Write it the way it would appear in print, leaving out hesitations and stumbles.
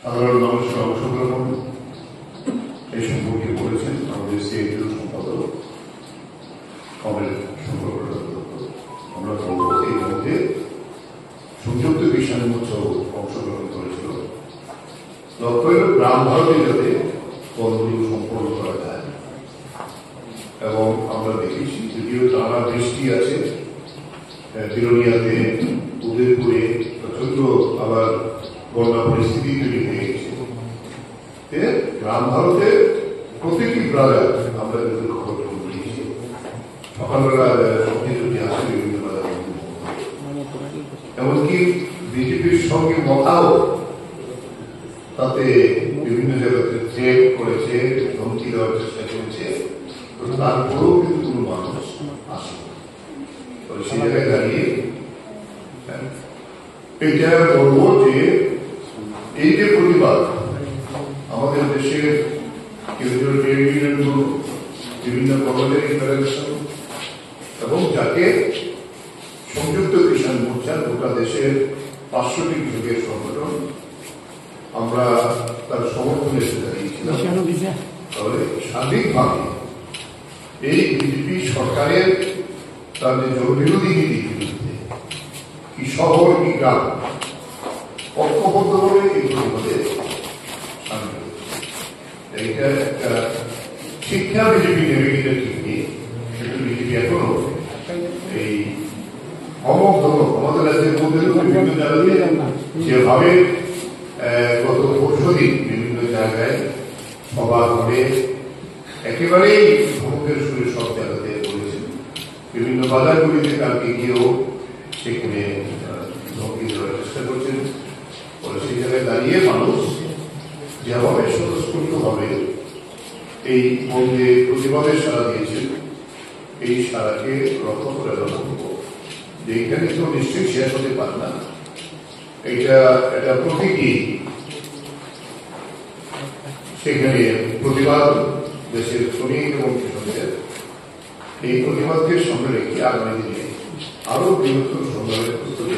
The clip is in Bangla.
সাধারণ মানুষের অংশগ্রহণ এই সম্পর্কে বলেছেন আমাদের সিআইটির সম্পাদক কমরেড শঙ্কর দত্ত। আমরা বলব এই মধ্যে সংযুক্ত কিষাণ মোর্চা অংশগ্রহণ করেছিল। লক্ষ্য হল গ্রাম ভারতে যাতে বনগুলো সম্পন্ন করা যায়, এবং আমরা দেখেছি যদিও টানা বৃষ্টি আছে বিরোনিয়াতে, উদয়পুরে প্রচন্ড আবার বন্যা পরিস্থিতি তৈরি হয়ে গেছে। গ্রাম ভারতে প্রতিটি বাজার আমরা কিন্তু খবর দিয়েছি, সকালবেলা সবজি আসে বিভিন্ন বাজার, এমনকি বিজেপির সঙ্গে মতাও তাতে বিভিন্ন জায়গাতে থ্রেট করেছে, ধমকি দেওয়ার চেষ্টা করেছে, তারপরেও কিন্তু কোনো মানুষ আসে। সেই জায়গায় দাঁড়িয়ে এটা বলবো যে এই যে প্রতিবাদ আমাদের দেশের বিভিন্ন কর্মচারী ফেডারেশন এবং যাকে সংযুক্ত কিষাণ মোর্চা গোটা দেশের 500টি যুগের সংগঠন আমরা তার সমর্থনে এসে দাঁড়িয়েছিলাম। তাহলে সার্বিকভাবে এই বিজেপি সরকারের তাদের জনবিরোধী নীতির বিরুদ্ধে কি শহর কি গ্রাম ঐক্যবদ্ধভাবে এই প্রতিবাদে সামিল হয়েছে। এইটা একটা শিক্ষা বিজেপি নেবে কিনা ঠিক নেই, কিন্তু বিজেপি এখনো এই আমাদের রাজ্যের মধ্যে বিভিন্ন জায়গাতে যেভাবে গত পরশুদিন বিভিন্ন জায়গায় সভা করে একেবারেই ভ্রমণের সুরে সব জায়গাতে বলেছেন, বিভিন্ন বাজারগুলিতে কালকে গিয়েও সেখানে ধমকি দেওয়ার চেষ্টা করছেন। সেই জায়গায় দাঁড়িয়ে মানুষ যেভাবে স্বতঃস্ফূর্তভাবে এই বন্ধে প্রতিবাদে সাড়া দিয়েছেন, এই সাড়াকে রক্ষা করে রাখবো যে এইখানে তো নিশ্চয়ই শেষ হতে পারে না। এটা প্রতীকী, সেখানে প্রতিবাদ দেশের শ্রমিক এবং কৃষকদের এই প্রতিবাদকে সামনে রেখে আগামী দিনে আরো বৃহত্তর সংগ্রামের প্রস্তুতি